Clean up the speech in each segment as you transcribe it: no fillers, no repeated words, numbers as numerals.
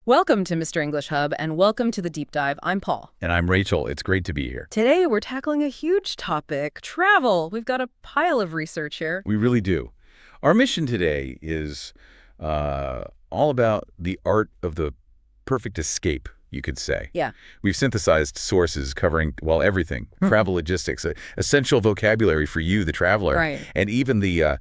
Welcome to Mr. English Hub, and welcome to the Deep Dive. I'm Paul. And I'm Rachel. It's great to be here. Today, we're tackling a huge topic, travel. We've got a pile of research here. We really do. Our mission today is all about the art of the perfect escape, you could say. Yeah. We've synthesized sources covering, well, everything. Travel logistics, essential vocabulary for you, the traveler. Right. And even the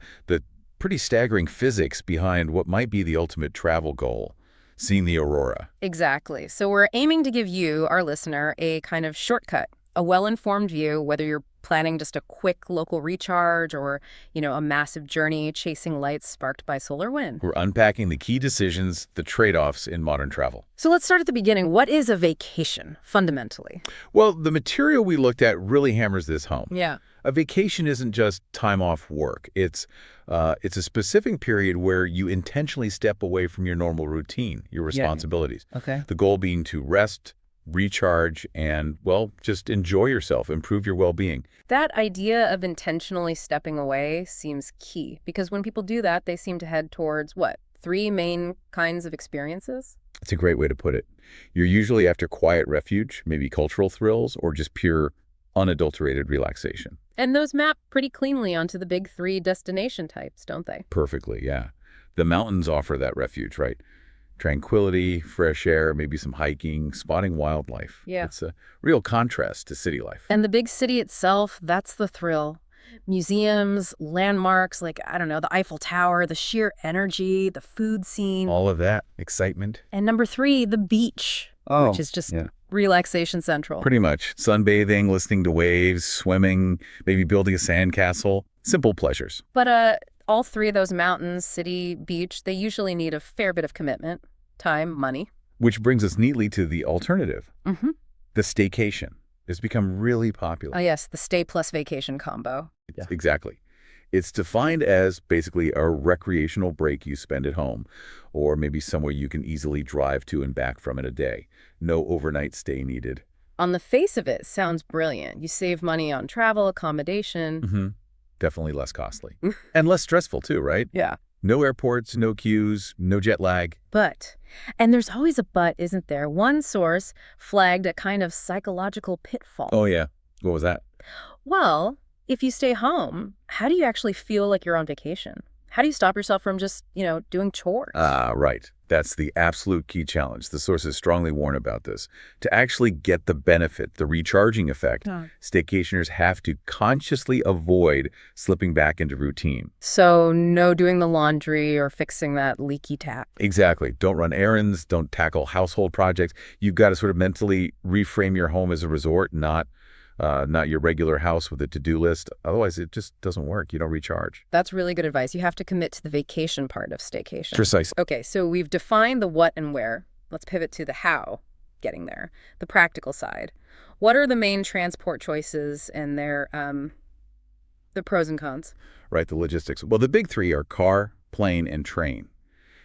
pretty staggering physics behind what might be the ultimate travel goal, seeing the Aurora. Exactly. So we're aiming to give you, our listener, a kind of shortcut, a well-informed view, whether you're planning just a quick local recharge or, a massive journey chasing lights sparked by solar wind. We're unpacking the key decisions, the trade-offs in modern travel. So let's start at the beginning. What is a vacation, fundamentally? Well, the material we looked at really hammers this home. Yeah. A vacation isn't just time off work. It's a specific period where you intentionally step away from your normal routine, your responsibilities. Yeah. Okay. The goal being to rest, recharge, and, well, just enjoy yourself, improve your well-being. That idea of intentionally stepping away seems key, because when people do that, they seem to head towards, what, three main kinds of experiences? It's a great way to put it. You're usually after quiet refuge, maybe cultural thrills, or just pure, unadulterated relaxation. And those map pretty cleanly onto the big three destination types, don't they? Perfectly, yeah. The mountains offer that refuge, right? Tranquility, fresh air, maybe some hiking, spotting wildlife. Yeah. It's a real contrast to city life. And the big city itself, that's the thrill. Museums, landmarks like, the Eiffel Tower, the sheer energy, the food scene. All of that, excitement. And number three, the beach, which is just relaxation central. Pretty much. Sunbathing, listening to waves, swimming, maybe building a sandcastle. Simple pleasures. But all three of those, mountains, city, beach, they usually need a fair bit of commitment, time, money. Which brings us neatly to the alternative. Mm-hmm. The staycation has become really popular. Oh, yes, the stay plus vacation combo. Yeah. Exactly. It's defined as basically a recreational break you spend at home, or maybe somewhere you can easily drive to and back from in a day. No overnight stay needed. On the face of it, sounds brilliant. You save money on travel, accommodation. Mm-hmm. Definitely less costly. And less stressful too, right? Yeah. No airports, no queues, no jet lag. But, and there's always a but, isn't there? One source flagged a kind of psychological pitfall. Oh, yeah. What was that? Well, if you stay home, how do you actually feel like you're on vacation? How do you stop yourself from just, doing chores? Right. That's the absolute key challenge. The sources strongly warn about this. To actually get the benefit, the recharging effect, staycationers have to consciously avoid slipping back into routine. So no doing the laundry or fixing that leaky tap. Exactly. Don't run errands. Don't tackle household projects. You've got to sort of mentally reframe your home as a resort, not your regular house with a to-do list. Otherwise, it just doesn't work. You don't recharge. That's really good advice. You have to commit to the vacation part of staycation. Precisely. Okay, so we've defined the what and where. Let's pivot to the how, getting there, the practical side. What are the main transport choices and their the pros and cons? Right, the logistics. Well, the big three are car, plane, and train.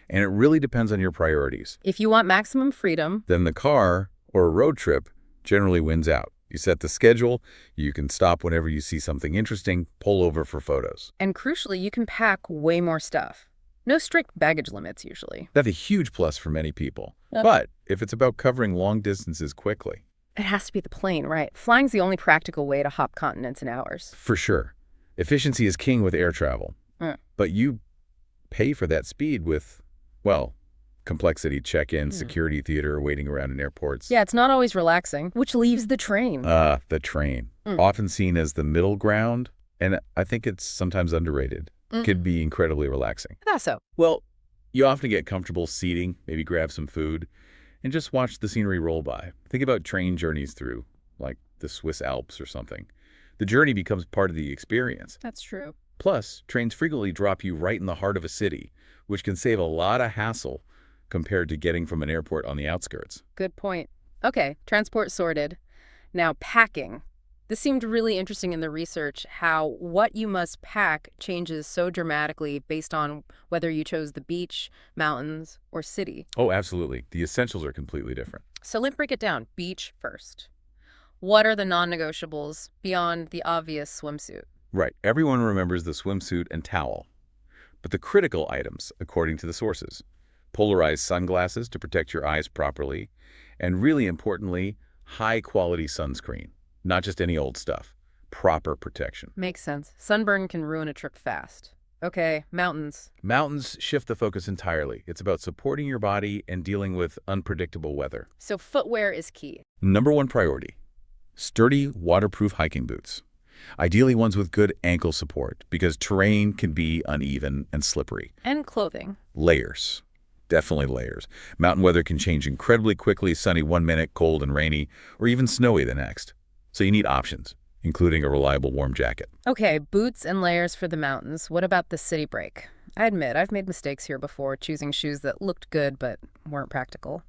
And it really depends on your priorities. If you want maximum freedom, then the car or a road trip generally wins out. You set the schedule, you can stop whenever you see something interesting, pull over for photos. And crucially, you can pack way more stuff. No strict baggage limits, usually. That's a huge plus for many people. But if it's about covering long distances quickly... It has to be the plane, right? Flying's the only practical way to hop continents in hours. For sure. Efficiency is king with air travel. But you pay for that speed with, well... complexity, check-in, security theater, waiting around in airports. Yeah, it's not always relaxing, which leaves the train. The train. Often seen as the middle ground, and I think it's sometimes underrated. Could be incredibly relaxing. That's so. Well, you often get comfortable seating, maybe grab some food, and just watch the scenery roll by. Think about train journeys through, like the Swiss Alps or something. The journey becomes part of the experience. That's true. Plus, trains frequently drop you right in the heart of a city, which can save a lot of hassle compared to getting from an airport on the outskirts. Good point. Okay, transport sorted. Now, packing. This seemed really interesting in the research, how what you must pack changes so dramatically based on whether you chose the beach, mountains, or city. Oh, absolutely. The essentials are completely different. So let's break it down. Beach first. What are the non-negotiables beyond the obvious swimsuit? Right. Everyone remembers the swimsuit and towel. But the critical items, according to the sources, polarized sunglasses to protect your eyes properly, and really importantly, high-quality sunscreen. Not just any old stuff. Proper protection. Makes sense. Sunburn can ruin a trip fast. Okay, mountains. Mountains shift the focus entirely. It's about supporting your body and dealing with unpredictable weather. So footwear is key. Number one priority, sturdy, waterproof hiking boots. Ideally ones with good ankle support because terrain can be uneven and slippery. And clothing. Layers. Definitely layers. Mountain weather can change incredibly quickly, sunny one minute, cold and rainy, or even snowy the next. So you need options, including a reliable warm jacket. Okay, boots and layers for the mountains. What about the city break? I admit, I've made mistakes here before, choosing shoes that looked good but weren't practical.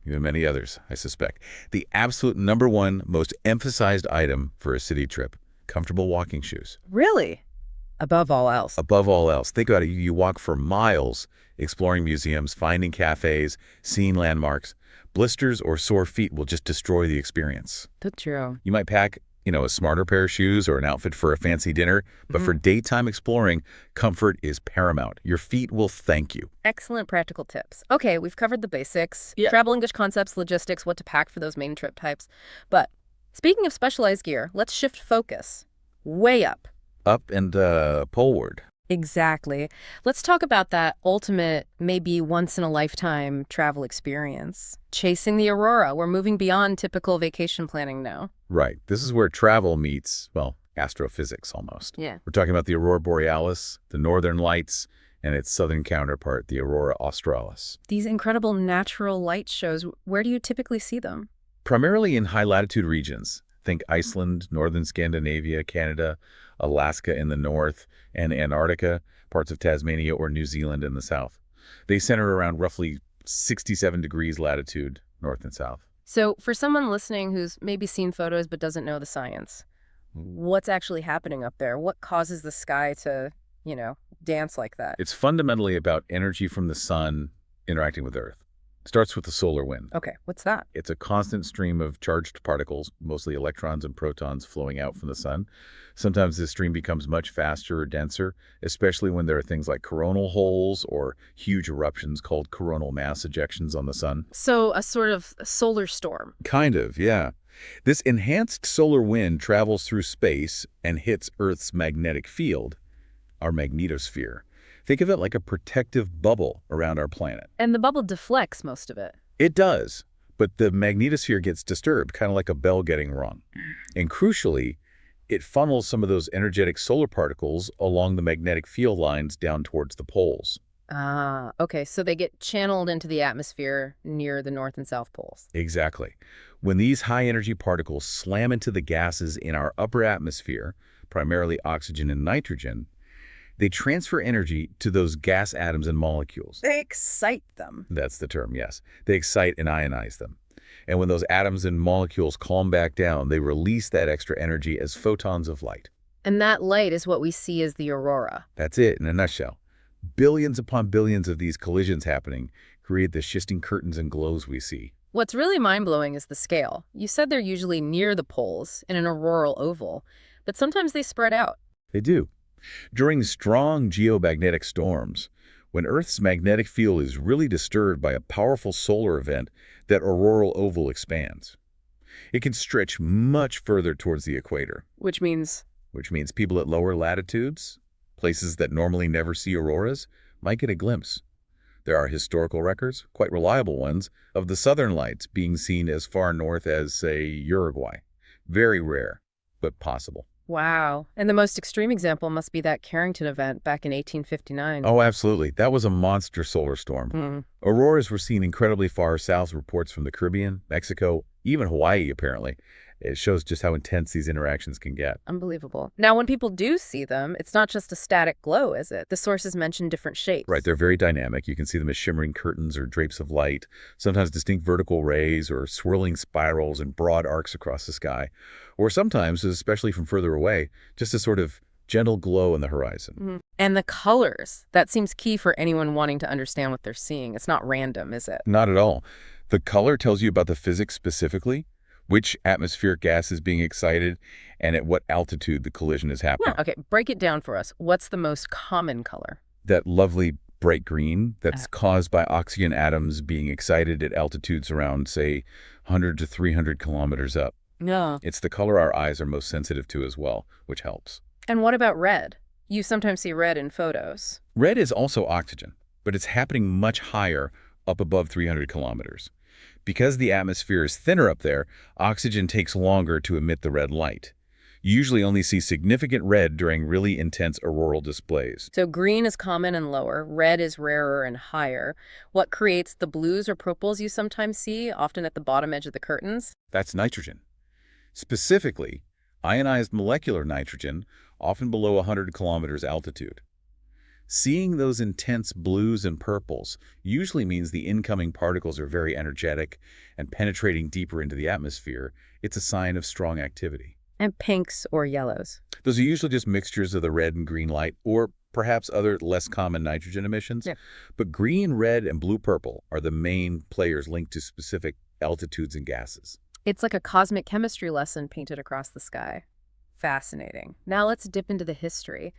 Even many others, I suspect. The absolute number one most emphasized item for a city trip, comfortable walking shoes. Really? Above all else. Above all else, think about it. You walk for miles exploring museums, finding cafes, seeing landmarks. Blisters or sore feet will just destroy the experience. That's true. You might pack, a smarter pair of shoes or an outfit for a fancy dinner, but for daytime exploring, comfort is paramount. Your feet will thank you. Excellent practical tips. Okay, we've covered the basics. Yeah. Travel English concepts, logistics, what to pack for those main trip types. But speaking of specialized gear, let's shift focus. Way up. Up and poleward. Exactly. Let's talk about that ultimate, maybe once-in-a-lifetime travel experience. Chasing the Aurora. We're moving beyond typical vacation planning now. Right. This is where travel meets, well, astrophysics almost. Yeah. We're talking about the Aurora Borealis, the Northern Lights, and its southern counterpart, the Aurora Australis. These incredible natural light shows, where do you typically see them? Primarily in high-latitude regions. Think Iceland, northern Scandinavia, Canada, Alaska in the north, and Antarctica, parts of Tasmania or New Zealand in the south. They center around roughly 67 degrees latitude, north and south. So for someone listening who's maybe seen photos but doesn't know the science, what's actually happening up there? What causes the sky to, dance like that? It's fundamentally about energy from the sun interacting with Earth. Starts with the solar wind. Okay, what's that? It's a constant stream of charged particles, mostly electrons and protons flowing out from the sun. Sometimes this stream becomes much faster or denser, especially when there are things like coronal holes or huge eruptions called coronal mass ejections on the sun. So a sort of solar storm. Kind of, yeah. This enhanced solar wind travels through space and hits Earth's magnetic field, our magnetosphere. Think of it like a protective bubble around our planet. And the bubble deflects most of it. It does, but the magnetosphere gets disturbed, kind of like a bell getting rung. And crucially, it funnels some of those energetic solar particles along the magnetic field lines down towards the poles. Ah, okay, so they get channeled into the atmosphere near the North and South poles. Exactly. When these high-energy particles slam into the gases in our upper atmosphere, primarily oxygen and nitrogen, they transfer energy to those gas atoms and molecules. They excite them. That's the term, yes. They excite and ionize them. And when those atoms and molecules calm back down, they release that extra energy as photons of light. And that light is what we see as the aurora. That's it in a nutshell. Billions upon billions of these collisions happening create the shifting curtains and glows we see. What's really mind-blowing is the scale. You said they're usually near the poles in an auroral oval, but sometimes they spread out. They do. During strong geomagnetic storms, when Earth's magnetic field is really disturbed by a powerful solar event, that auroral oval expands. It can stretch much further towards the equator. Which means People at lower latitudes, places that normally never see auroras, might get a glimpse. There are historical records, quite reliable ones, of the southern lights being seen as far north as, say, Uruguay. Very rare, but possible. wow. And the most extreme example must be that Carrington event back in 1859. Oh, absolutely. That was a monster solar storm. Auroras were seen incredibly far south, reports from the Caribbean, Mexico, even Hawaii, apparently. It shows just how intense these interactions can get. Unbelievable. Now, when people do see them, it's not just a static glow, is it? The sources mention different shapes. Right, they're very dynamic. You can see them as shimmering curtains or drapes of light, sometimes distinct vertical rays or swirling spirals and broad arcs across the sky. Or sometimes, especially from further away, just a sort of gentle glow in the horizon. And the colors. That seems key for anyone wanting to understand what they're seeing. It's not random, is it? Not at all. The color tells you about the physics specifically, which atmospheric gas is being excited, and at what altitude the collision is happening. Yeah. Okay, break it down for us. What's the most common color? That lovely Bright green, that's caused by oxygen atoms being excited at altitudes around, say, 100 to 300 kilometers up. Yeah. It's the color our eyes are most sensitive to as well, which helps. And what about red? You sometimes see red in photos. Red is also oxygen, but it's happening much higher, up above 300 kilometers. Because the atmosphere is thinner up there, oxygen takes longer to emit the red light. You usually only see significant red during really intense auroral displays. So green is common and lower, red is rarer and higher. What creates the blues or purples you sometimes see, often at the bottom edge of the curtains? That's nitrogen. Specifically, ionized molecular nitrogen, often below 100 kilometers altitude. Seeing those intense blues and purples usually means the incoming particles are very energetic and penetrating deeper into the atmosphere. It's a sign of strong activity. And pinks or yellows. Those are usually just mixtures of the red and green light, or perhaps other less common nitrogen emissions. Yeah. But green, red, and blue-purple are the main players linked to specific altitudes and gases. It's like a cosmic chemistry lesson painted across the sky. Fascinating. Now let's dip into the history.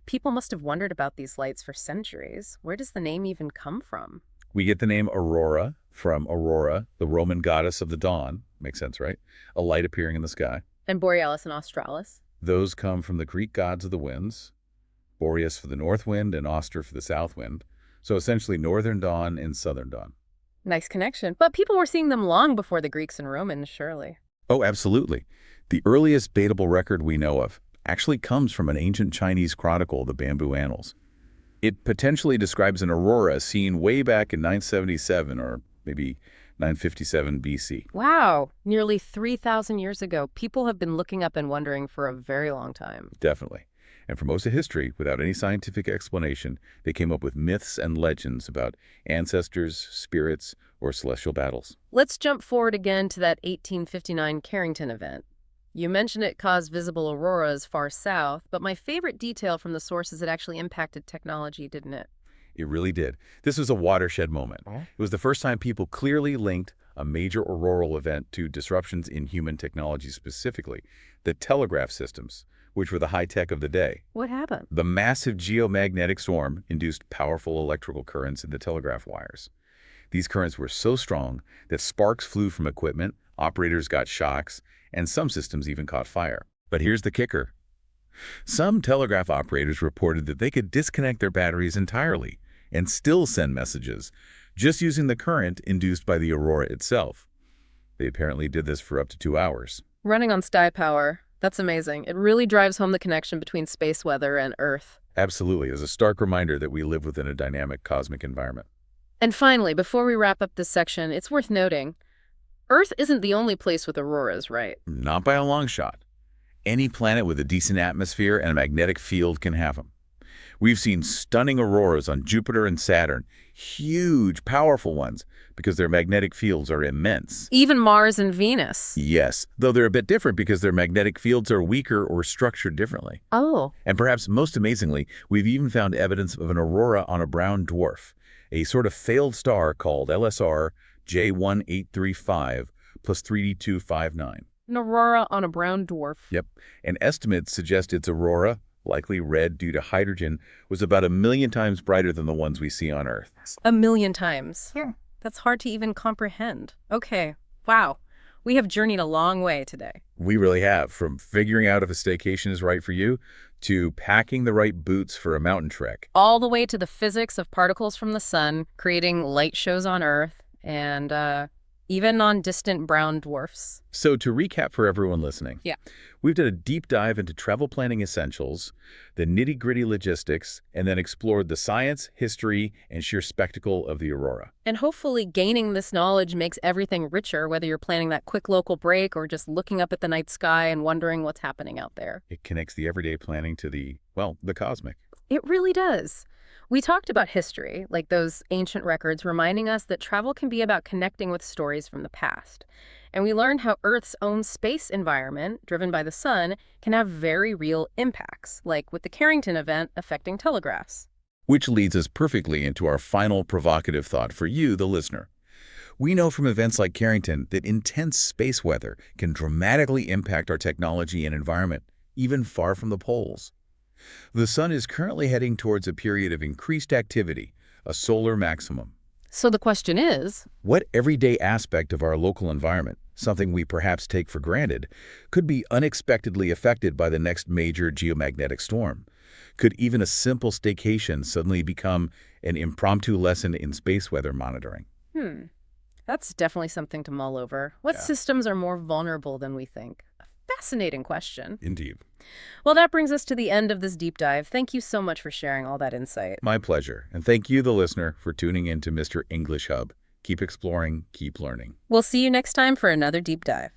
People must have wondered about these lights for centuries. Where does the name even come from? We get the name Aurora from Aurora, the Roman goddess of the dawn. Makes sense, right? A light appearing in the sky. And Borealis and Australis? Those come from the Greek gods of the winds, Boreas for the north wind and Auster for the south wind. So essentially northern dawn and southern dawn. Nice connection. But people were seeing them long before the Greeks and Romans, surely. Oh, absolutely. The earliest datable record we know of actually comes from an ancient Chinese chronicle, the Bamboo Annals. It potentially describes an aurora seen way back in 977 or maybe 957 BC. Wow, nearly 3,000 years ago. People have been looking up and wondering for a very long time. Definitely. And for most of history, without any scientific explanation, they came up with myths and legends about ancestors, spirits, or celestial battles. Let's jump forward again to that 1859 Carrington event. You mentioned it caused visible auroras far south, but my favorite detail from the source is it actually impacted technology, didn't it? It really did. This was a watershed moment. It was the first time people clearly linked a major auroral event to disruptions in human technology, specifically the telegraph systems, which were the high-tech of the day. What happened? The massive geomagnetic storm induced powerful electrical currents in the telegraph wires. These currents were so strong that sparks flew from equipment, operators got shocks, and some systems even caught fire. But here's the kicker. Some telegraph operators reported that they could disconnect their batteries entirely and still send messages, just using the current induced by the aurora itself. They apparently did this for up to 2 hours. Running on sky power. That's amazing. It really drives home the connection between space weather and Earth. Absolutely, as a stark reminder that we live within a dynamic cosmic environment. And finally, before we wrap up this section, it's worth noting, Earth isn't the only place with auroras, right? Not by a long shot. Any planet with a decent atmosphere and a magnetic field can have them. We've seen stunning auroras on Jupiter and Saturn, huge, powerful ones, because their magnetic fields are immense. Even Mars and Venus. Yes, though they're a bit different because their magnetic fields are weaker or structured differently. Oh. And perhaps most amazingly, we've even found evidence of an aurora on a brown dwarf, a sort of failed star called LSR J1835 plus 3D259. An aurora on a brown dwarf. Yep, and estimates suggest its aurora, likely red due to hydrogen, was about 1 million times brighter than the ones we see on Earth. 1 million times. Yeah. That's hard to even comprehend. Okay, wow. We have journeyed a long way today. We really have, from figuring out if a staycation is right for you to packing the right boots for a mountain trek. All the way to the physics of particles from the sun, creating light shows on Earth, and even on distant brown dwarfs. So to recap for everyone listening, Yeah. We've done a deep dive into travel planning essentials, the nitty-gritty logistics, and then explored the science, history, and sheer spectacle of the aurora. And hopefully gaining this knowledge makes everything richer, whether you're planning that quick local break or just looking up at the night sky and wondering what's happening out there. It connects the everyday planning to the cosmic. It really does. We talked about history, like those ancient records reminding us that travel can be about connecting with stories from the past. And we learned how Earth's own space environment, driven by the sun, can have very real impacts, like with the Carrington event affecting telegraphs. Which leads us perfectly into our final provocative thought for you, the listener. We know from events like Carrington that intense space weather can dramatically impact our technology and environment, even far from the poles. The sun is currently heading towards a period of increased activity, a solar maximum. So the question is, What everyday aspect of our local environment, something we perhaps take for granted, could be unexpectedly affected by the next major geomagnetic storm? Could even a simple staycation suddenly become an impromptu lesson in space weather monitoring? hmm, that's definitely something to mull over. What Yeah, systems are more vulnerable than we think? A fascinating question. indeed. Well, that brings us to the end of this deep dive. Thank you so much for sharing all that insight. My pleasure. And thank you, the listener, for tuning in to Mr. English Hub. Keep exploring, keep learning. We'll see you next time for another deep dive.